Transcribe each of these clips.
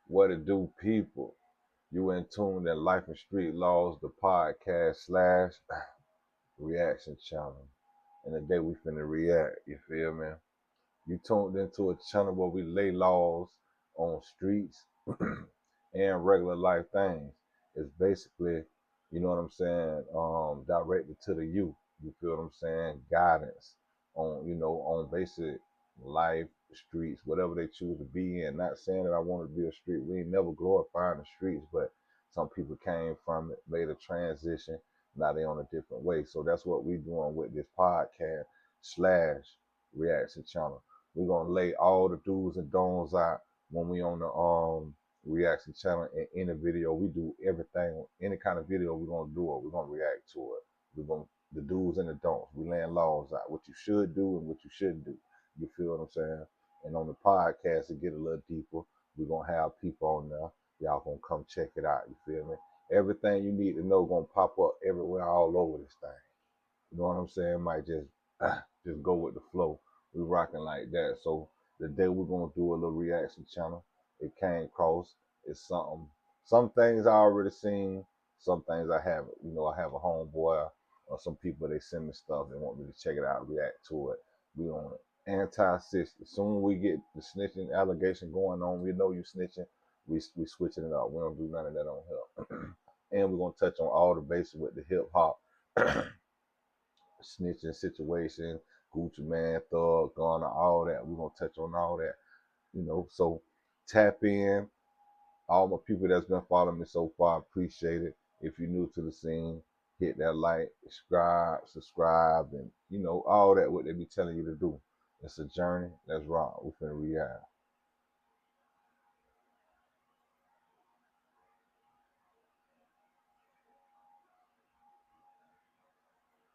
What it do, people? You in tune to Life and Street Laws, the podcast slash reaction channel. And today we finna react, you feel me? You tuned into a channel where we lay laws on streets and regular life things. It's basically, you know what I'm saying, directed to the youth. You feel what I'm saying? Guidance on, on basic life, streets, whatever they choose to be in. Not saying that I want to be a street. We ain't never glorifying the streets, but some people came from it, made a transition. Now they on a different way. So that's what we doing with this podcast slash reaction channel. We're gonna lay all the do's and don'ts out when we on the reaction channel. And in the video we do everything, any kind of video we're gonna do it, we're gonna react to it. We're gonna the do's and the don'ts. We laying laws out, what you should do and what you shouldn't do. You feel what I'm saying? And on the podcast to get a little deeper, we're gonna have people on there. Y'all gonna come check it out, you feel me? Everything you need to know gonna pop up everywhere all over this thing. You know what I'm saying? Might just just go with the flow. We rocking like that. So the day we're gonna do a little reaction channel. It came across. It's something. Some things I already seen. Some things I haven't. You know, I have a homeboy or some people they send me stuff and want me to check it out, react to it. We on anti-snitch. As soon as we get the snitching allegation going on, we know you snitching. We switching it up. We don't do none of that on here. And we're gonna touch on all the bases with the hip hop snitching situation, Gucci Man, Thug, Gunna, all that. We're gonna touch on all that, So tap in. All my people that's been following me so far, appreciate it. If you're new to the scene, hit that like, subscribe, and all that what they be telling you to do. It's a journey. Let's rock. We finna react.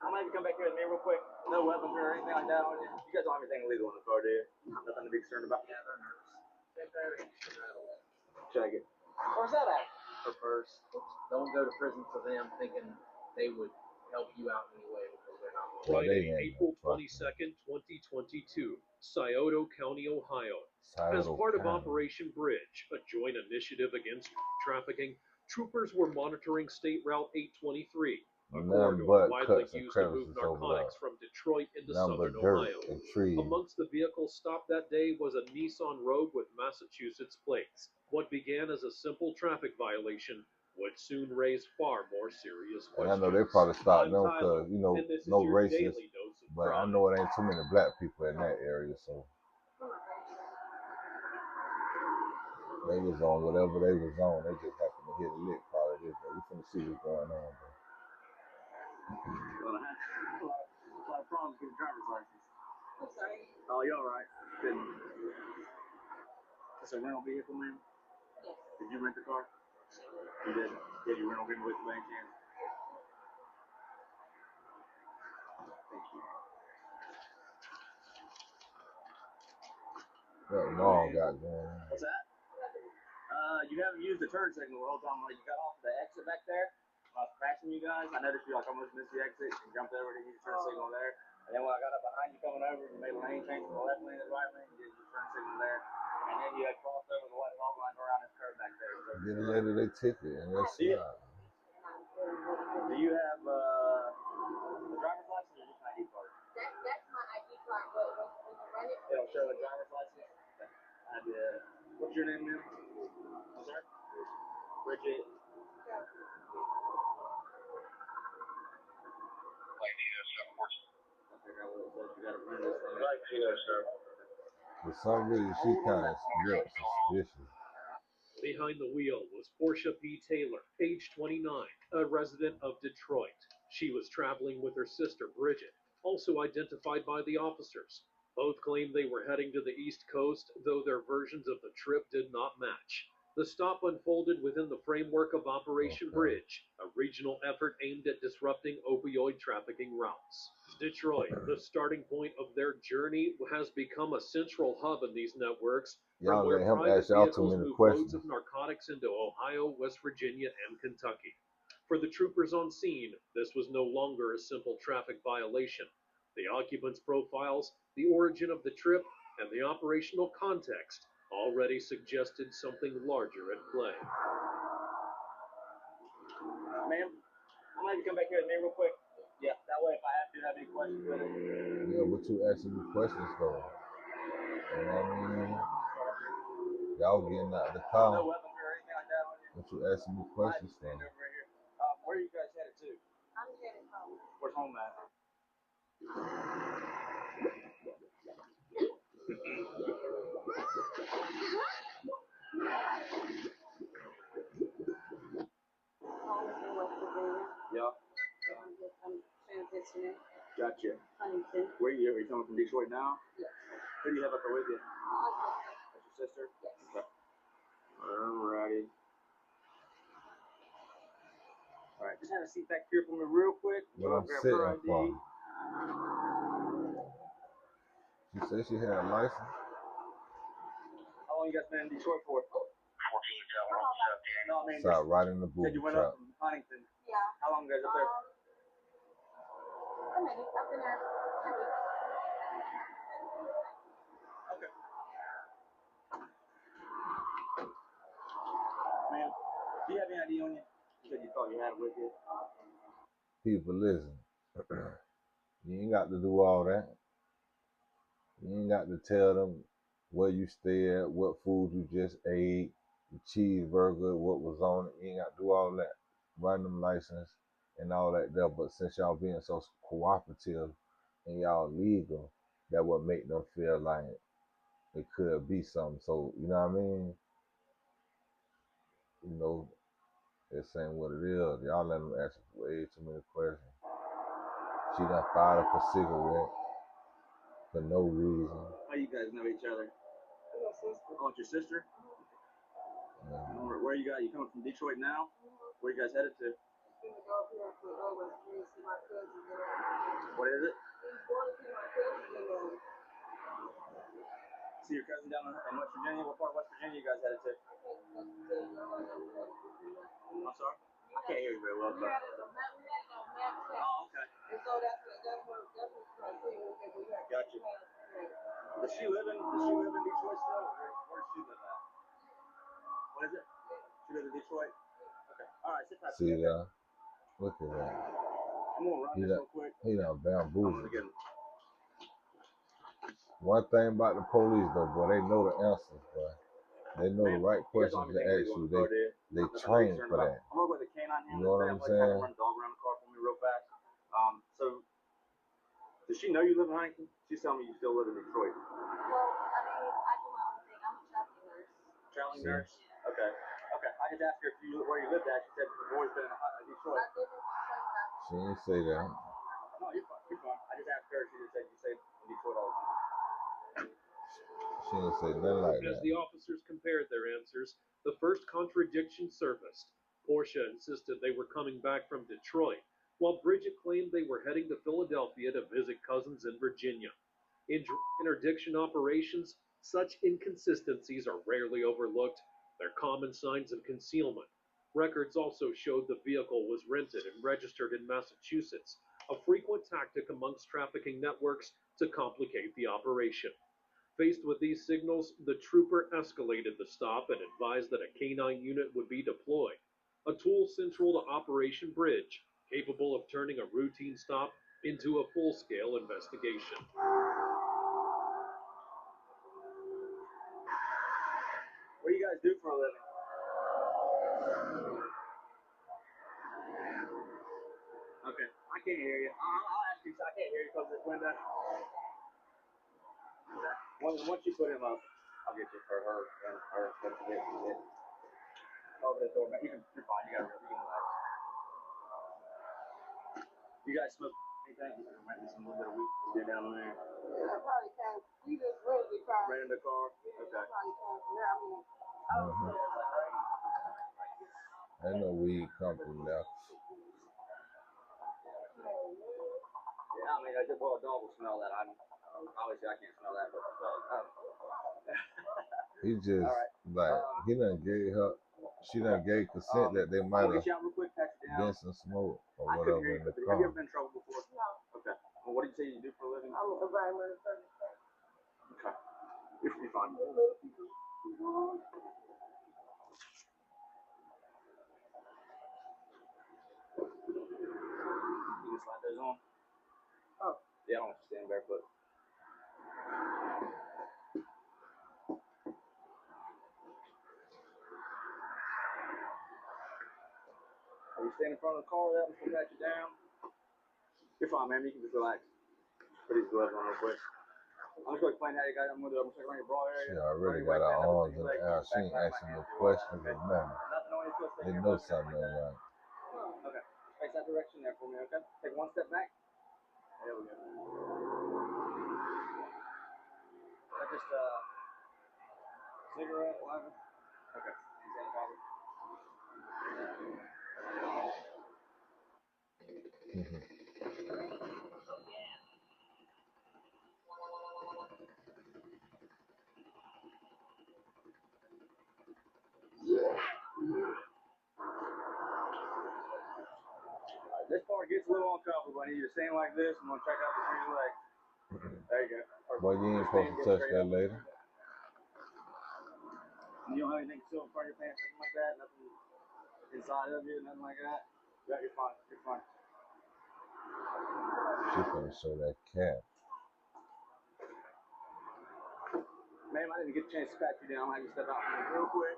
I'm gonna have you come back here with me real quick. No weapons or anything like that on you. You guys don't have anything illegal in the car, do you? Nothing to be concerned about. Yeah, they're nervous. Check it. Where's that at? Her purse. Don't go to prison for them thinking they would help you out in any way because they're not. Friday, April 22nd, 2022, Scioto County, Ohio. As part of Operation Bridge, a joint initiative against trafficking, troopers were monitoring State Route 823, a corridor widely used to move narcotics from Detroit into southern Ohio. Amongst the vehicles stopped that day was a Nissan Rogue with Massachusetts plates. What began as a simple traffic violation would soon raise far more serious questions. And I know they probably stopped them because, no racist, but I know it ain't too many black people in that area, so they was on whatever they was on. They just happened to hit a lick probably this, but we finna see what's going on, bro. Well, I had a lot of problems getting a driver's license. I'm sorry? Oh, you alright? Didn't. It's a rental vehicle, man? Yes. Did you rent the car? You did? Did you rental vehicle with the bank chance? Thank you. What Long got going on? What's that? You haven't used the turn signal the whole time. Like you got off the exit back there. I was passing you guys. I noticed you like almost missed the exit and jumped over to use the turn signal there. And then when I got up behind you coming over, you made a lane change from the left lane to the right lane. You did your turn signal there. And then you had crossed over the left log line around this curve back there. So Get a lady their ticket and let's see. Do you have a driver's license or just an ID card? That's my ID card, but when you run it, It'll show a driver's license. What's your name, ma'am? I'm sorry? Bridget. For some reason, she kind of looks suspicious. Behind the wheel was Portia P. Taylor, age 29, a resident of Detroit. She was traveling with her sister Bridget, also identified by the officers. Both claimed they were heading to the East Coast, though their versions of the trip did not match. The stop unfolded within the framework of Operation Bridge, a regional effort aimed at disrupting opioid trafficking routes. Detroit, the starting point of their journey, has become a central hub in these networks, from where private vehicles move loads of narcotics into Ohio, West Virginia, and Kentucky. For the troopers on scene, this was no longer a simple traffic violation. The occupants' profiles, the origin of the trip, and the operational context already suggested something larger at play. Ma'am, I'm gonna have you come back here with me real quick. Yeah, that way if I have any questions with it. Yeah, what you asking me questions for? You know what I mean? Y'all getting out of the car. No weapons or anything like that on you? What you asking me questions for? Stand over right here. Where are you guys headed to? I'm headed home. Where's home at? Home in West Virginia. Yeah. I'm transitioning. Gotcha. Huntington. Where are you? Are you coming from Detroit now? Yes. Who do you have up there with you? My sister. That's your sister? Yes. Okay. Alrighty. Alright, just have a seat back here for me real quick. What I'm Grab sitting her ID. for? She said she had a license. How long you guys been in Detroit for? 14 years. No, I mean, Sat right in the you said booby you went trap. up from Huntington. Yeah. How long you guys up there? A minute. I've been there 2 weeks. Okay. Ma'am, do you have any ID on you? You said you thought you had it with you. People, listen. You ain't got to do all that. You ain't got to tell them where you stay at, what food you just ate, the cheeseburger, what was on it. You ain't got to do all that. Random license and all that there. But since y'all being so cooperative and y'all legal, that would make them feel like it could be something. So, you know what I mean? You know, it's saying what it is. Y'all let them ask way too many questions. She done fired up a cigarette for no reason. How you guys know each other? My sister. Oh, it's your sister? Yeah. Where you got? You coming from Detroit now? Where you guys headed to? I'm gonna go up here to West Virginia to see my cousins. What is it? I'm going to see my cousins and See your cousin down in West Virginia? What part of West Virginia you guys headed to? I'm sorry? I can't hear you very well. we had a map check. Oh, okay. And so that's what I'm saying. We had Gotcha. Does she live in Detroit still? Where does she live at? What is it? She lives in Detroit? Okay. Alright, sit tight. See that? Look at that. I'm gonna run this real quick. He done I'm gonna bamboozled. get him. One thing about the police though, boy, they know the answers, boy. They know the right questions to ask you. They train for that. I'm gonna go with the canine You know what I'm saying? Run the dog around the car for me real fast. So does she know you live in Huntington? She's telling me you still live in Detroit. Well, I mean, I do my own thing. I'm a traveling nurse. Traveling See? nurse? Okay. Okay. I just asked her where you lived at. She said you've always been in Detroit. I live in Detroit now. She ain't say that. No, you're fine. You're fine. I just asked her. She just said you stay in Detroit all the time. She ain't say nothing like As that. the officers compared their answers, the first contradiction surfaced. Portia insisted they were coming back from Detroit, while Bridget claimed they were heading to Philadelphia to visit cousins in Virginia. In interdiction operations, such inconsistencies are rarely overlooked. They're common signs of concealment. Records also showed the vehicle was rented and registered in Massachusetts, a frequent tactic amongst trafficking networks to complicate the operation. Faced with these signals, the trooper escalated the stop and advised that a canine unit would be deployed, a tool central to Operation Bridge, capable of turning a routine stop into a full-scale investigation. What do you guys do for a living? Okay. I can't hear you. I'll ask you. I can't hear you because of this window. Once you put him up, I'll get you for her and her. Over the door. You're fine. You can relax. You guys smoke anything? There might be some little bit of weed do down there. Yeah, I probably can. We just rented the car. Rented the car? Yeah, Okay. I probably can. Yeah, I mean, I don't know. Ain't no weed company left. Yeah, I mean, a dog will smell that. Obviously I can't smell that, but He just like he done gave her. She done gave consent that they might have been some smoke or whatever in the Have you car. ever been in trouble before? No, Okay. Well, what do you say you do for a living? I'm a environmental service. Okay. You're fine. Little people. You can slide those on. Oh. Yeah, I don't want you standing barefoot. Are you standing in front of the car? That one's gonna pat you down. You're fine, man. You can just relax. Put these gloves on real quick. I'm just gonna explain how you got. I'm gonna check around your bra area. She already got her arms in the air. She ain't asking no questions or nothing. They know something ain't right. Okay. Face that direction there for me, okay? Take one step back. There we go. That just cigarette, lighter. Okay. This part gets a little uncomfortable. I need you to stand like this. I'm gonna check out between your legs. There you go. Boy, you ain't supposed to touch that lady. You don't have anything still in front of your pants, nothing like that, nothing inside of you, nothing like that. Yeah, you're fine. You're fine. She finna show that cat. Ma'am, I didn't get a chance to pat you down. I had to step out real quick.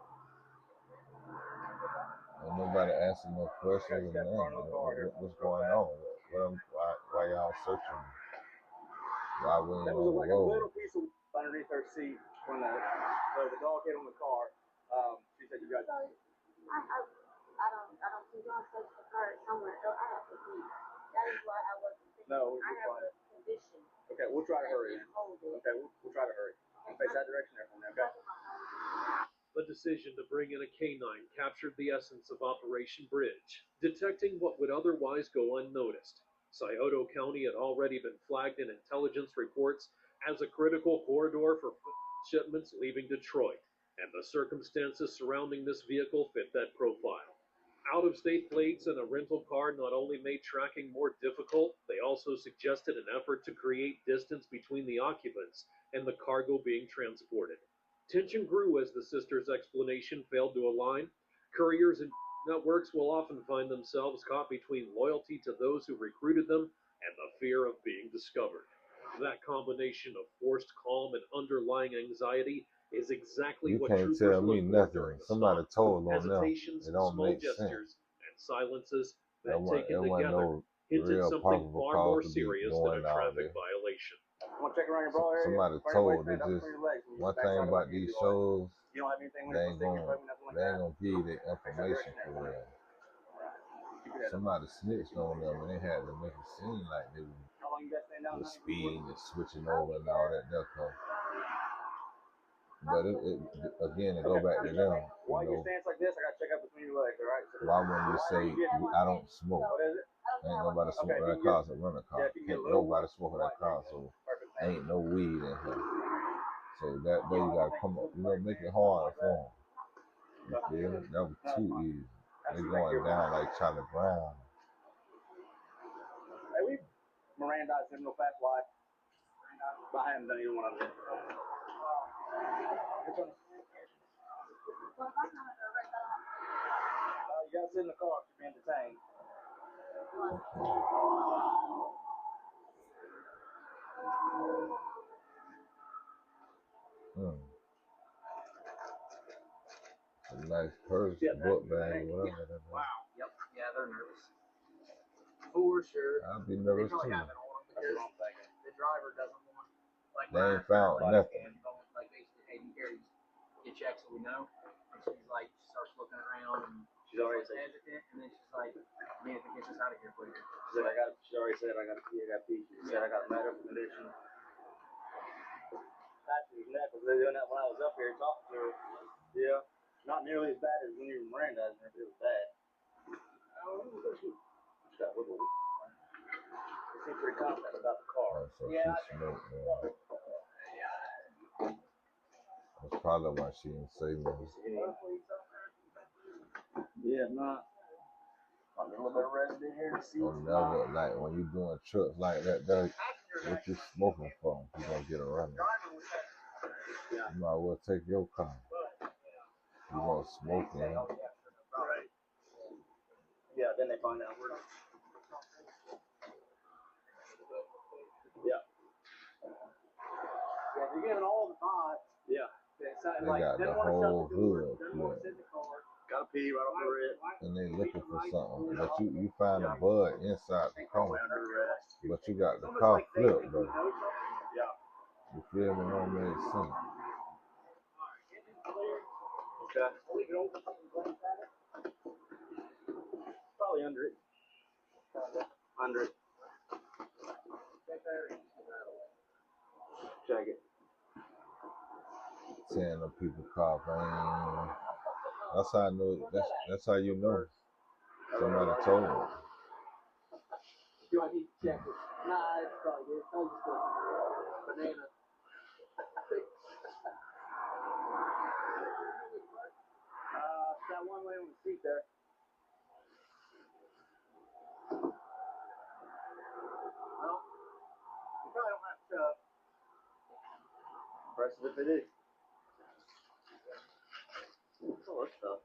Ain't nobody asking no questions or nothing. What's going on? Why y'all searching me? Why we ain't That on was the like a road? little piece of underneath her seat when the dog hit on the car. She said you guys. So I don't see y'all search the car somewhere else. I have to be. That is why I wasn't thinking. No, I have a condition. Okay, we'll try to hurry. Okay, we'll try to hurry. Face that direction there for me, okay? The decision to bring in a canine captured the essence of Operation Bridge, detecting what would otherwise go unnoticed. Scioto County had already been flagged in intelligence reports as a critical corridor for shipments leaving Detroit, and the circumstances surrounding this vehicle fit that profile. Out-of-state plates and a rental car not only made tracking more difficult, they also suggested an effort to create distance between the occupants and the cargo being transported. Tension grew as the sisters' explanation failed to align. Couriers and networks will often find themselves caught between loyalty to those who recruited them and the fear of being discovered. That combination of forced calm and underlying anxiety is exactly You what can't troopers tell me look for nothing. during the Somebody stop. told on them. Hesitations, It don't small make gestures, sense. and silences that, It taken wasn't together, no hinted real something probable far more cause to be serious than a doing all traffic this. violation. I'm gonna check around your bra area. Somebody told it just one thing about these shows, You don't have anything they ain't gonna give you the information for real. Somebody snitched on them and they had to make it seem like they were speeding and switching over and all that stuff. But again, it go back to them. While you stance like this, I gotta check out between your legs, all right? Why wouldn't you say I don't smoke? Ain't nobody smoke in that car, so run a car. Can't nobody smoke in that car, so ain't no weed in here. So that way you gotta come up, make it hard for them. You feel me? That was too easy. They going down like Charlie Brown. Hey, we Mirandized him real fast, live. But I haven't done either one of them. You gotta sit in the car to be entertained. A nice purse, book bag, whatever. Wow. Yep. Yeah, they're nervous. For sure. I'd be nervous too. The driver doesn't want, like, they ain't found nothing. Like, basically, hey, you carry get checks so we know. And she's like, she starts looking around and she's already hesitant, and then she's like, man, if it gets us out of here, please. She said, she already said, I got to pee, I got to pee. She said, I got a medical condition. Actually, because they were doing that when I was up here talking to her. Yeah. Not nearly as bad as when you were Mirandizing her, but it was bad. She got a little. She seemed pretty confident about the car. Oh, so she smoked, man. That's probably why she didn't say nothing. Yeah, not. I'm a little bit ready in here to see. Never, like when you doing trucks like that, what you smoking for? You gonna get a running. You might as well take your car. You gonna smoke in. Right. Yeah, then they find out we're. Yeah. Yeah, they're giving all the pot. Yeah. They got the whole hood flipped. Gotta pee right off the red. And they looking for something. But you find a bud inside the car. But you got the car flipped though. Yeah. You feel me? Don't make sense. Okay. Probably under it. Under it. Check it. Saying them people coughing. That's how I know. That's how you know. Somebody told me. Do I need to check it? Nah, it's probably good. I'll just go. Banana. That one way on the seat there. Well, you probably don't have to. Impressive if it is. Oh, that's tough.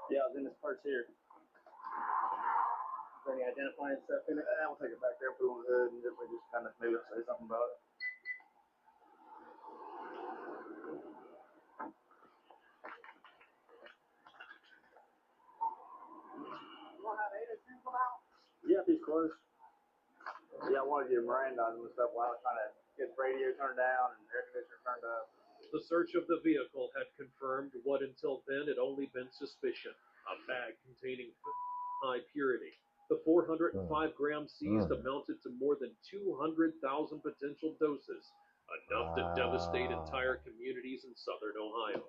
Yeah, I was in this purse here. Is there any identifying stuff in it? We'll take it back there, put it on the hood, and then we just kind of maybe say something about it. You want to have L&Sl come out? Yeah, if he's close. Yeah, I wanted to get Miranda and stuff while I was trying to get the radio turned down and air conditioner turned up. The search of the vehicle had confirmed what until then had only been suspicion: a bag containing high purity. The 405 grams seized amounted to more than 200,000 potential doses, enough to devastate entire communities in southern Ohio.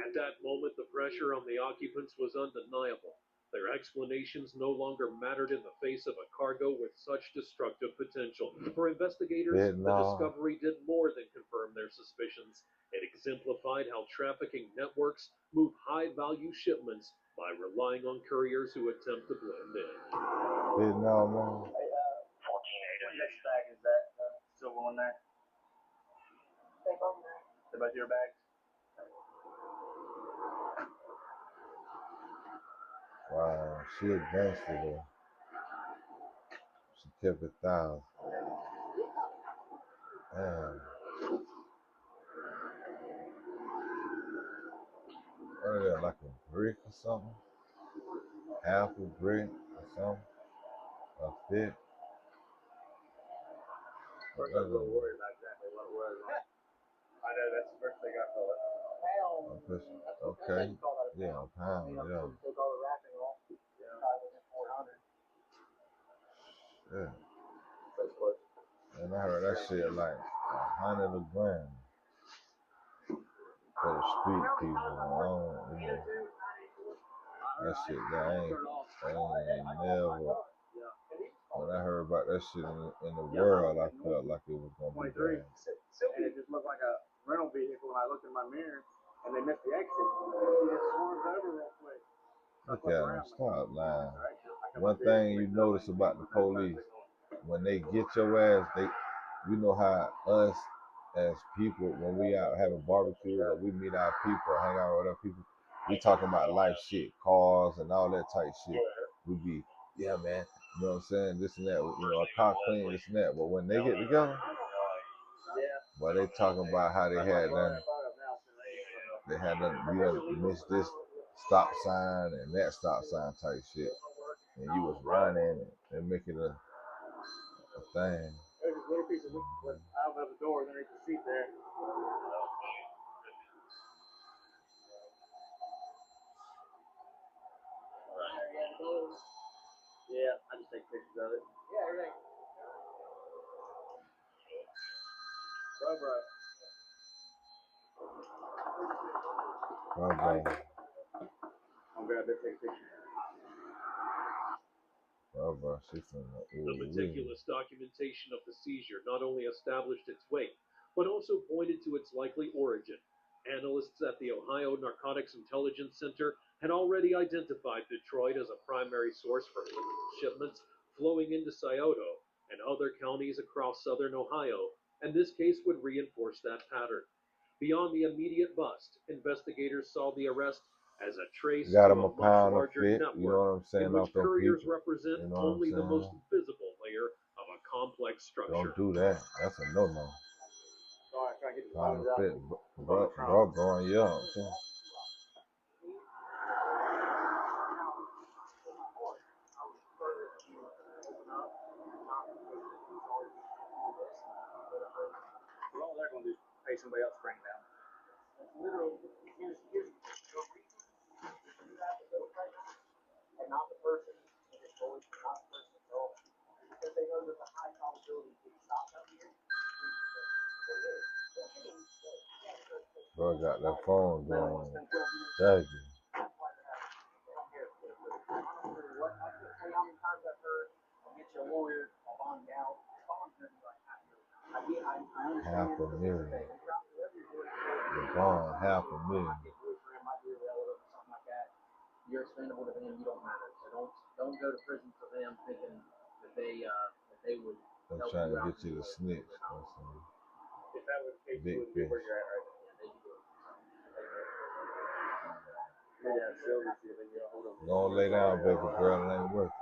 At that moment, the pressure on the occupants was undeniable. Their explanations no longer mattered in the face of a cargo with such destructive potential. For investigators, the discovery did more than confirm their suspicions. It exemplified how trafficking networks move high-value shipments by relying on couriers who attempt to blend in. Vietnam, man. 14 next bag is that silver one there? They both there. They're both your bags? Wow, she a gangster though. She kept it 1,000. Damn. What is that, like a brick or something? Half a brick or something? A fit? First, I was a little worried about exactly what it was. I know that's the first thing I thought. Okay. Yeah, a pound, yeah. Took all the wrapping off. Yeah. Probably within 400. Yeah. That's close. And I heard that shit like 100 a gram for the street people. I don't, you know, that shit, that ain't never. When I heard about that shit in the world, I felt like it was gonna be bad. And it just looked like a rental vehicle when I looked in my mirror and they missed the exit. He just swerved over real quick. Look at them, stop lying. One thing you notice about the police, when they get your ass, you know how us as people, when we out having barbecue or we meet our people, hang out with other people, we talking about life shit, cars and all that type shit. We be, yeah man, you know what I'm saying, this and that, you know, a car clean, this and that. But when they get together, well, they talking about how they had done, you done missed this stop sign and that stop sign type shit. And you was running and making a thing. There's this little piece of wood out of the door underneath the seat there. Yeah, I just take pictures of it. Yeah, everything. Bro. Bro. I'm glad they take pictures. Oh, bro, she finna, The meticulous documentation of the seizure not only established its weight, but also pointed to its likely origin. Analysts at the Ohio Narcotics Intelligence Center had already identified Detroit as a primary source for shipments flowing into Scioto and other counties across southern Ohio, and this case would reinforce that pattern. Beyond the immediate bust, investigators saw the arrest as a trace got to him a a much pound of larger fit, you know network what I'm saying, in which off them couriers people. represent You know what I'm only the most saying? visible layer of a complex structure. Don't do that. That's a no-no. Sorry, trying to get the Pound phones of out. fit, bro, growing you up, too. All they're going to do is pay somebody else to bring it down. Literally, here's the reason you have to go right now, and not the person who is going, not the person who's going. Because they know there's a high probability to stop up here. Bro got that phone going. Thank you. Half a million. The bond, $500,000. You're expendable to them. You don't matter. So don't go to prison for them thinking that they would. I'm trying to get you to snitch. If that was the case, Big you wouldn't be fish. where you're at right now. Yeah, Gonna lay down, baby girl. It ain't worth it.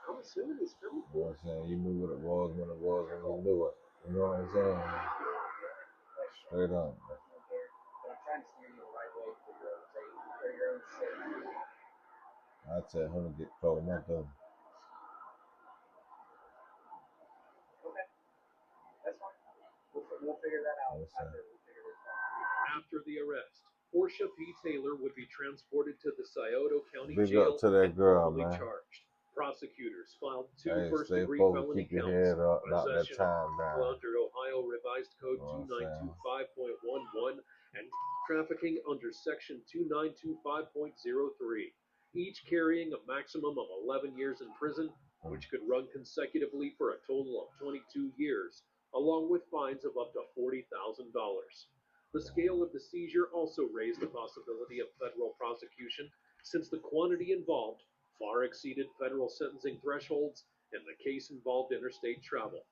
I'm assuming he's filming. You know what I'm saying? You knew what it was when you knew it. You know what I'm saying? Straight up. But I'm trying to steer you the right way for your own safety, for your own safety. I tell him to get close to my door. Okay, that's fine. We'll figure that out after we figure this out. After the arrest, Portia P. Taylor would be transported to the Scioto County Big Jail up to that and girl, formally man. charged. Prosecutors filed two Hey, stay first-degree focused, felony keep your counts, head up, knock that possession time down. under Ohio Revised Code You know what I'm 2925.11 and trafficking under Section 2925.03, each carrying a maximum of 11 years in prison, which could run consecutively for a total of 22 years, along with fines of up to $40,000. The scale of the seizure also raised the possibility of federal prosecution, since the quantity involved far exceeded federal sentencing thresholds and the case involved interstate travel.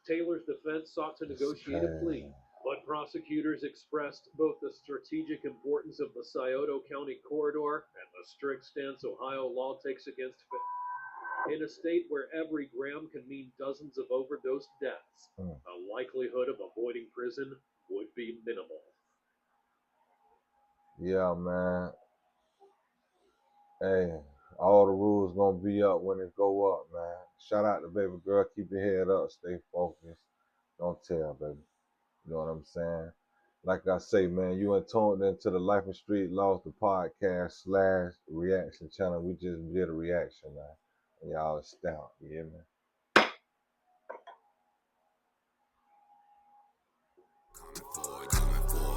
Taylor's defense sought to negotiate a plea, but prosecutors expressed both the strategic importance of the Scioto County corridor and the strict stance Ohio law takes against in a state where every gram can mean dozens of overdose deaths. The likelihood of avoiding prison would be minimal. Yeah, man. Hey, all the rules gonna be up when it go up, man. Shout out to baby girl. Keep your head up. Stay focused. Don't tell, baby. You know what I'm saying? Like I say, man, you ain't tuned into the Life and Street Laws, the podcast / reaction channel. We just did a reaction, man. And y'all are stout. You hear me? Coming for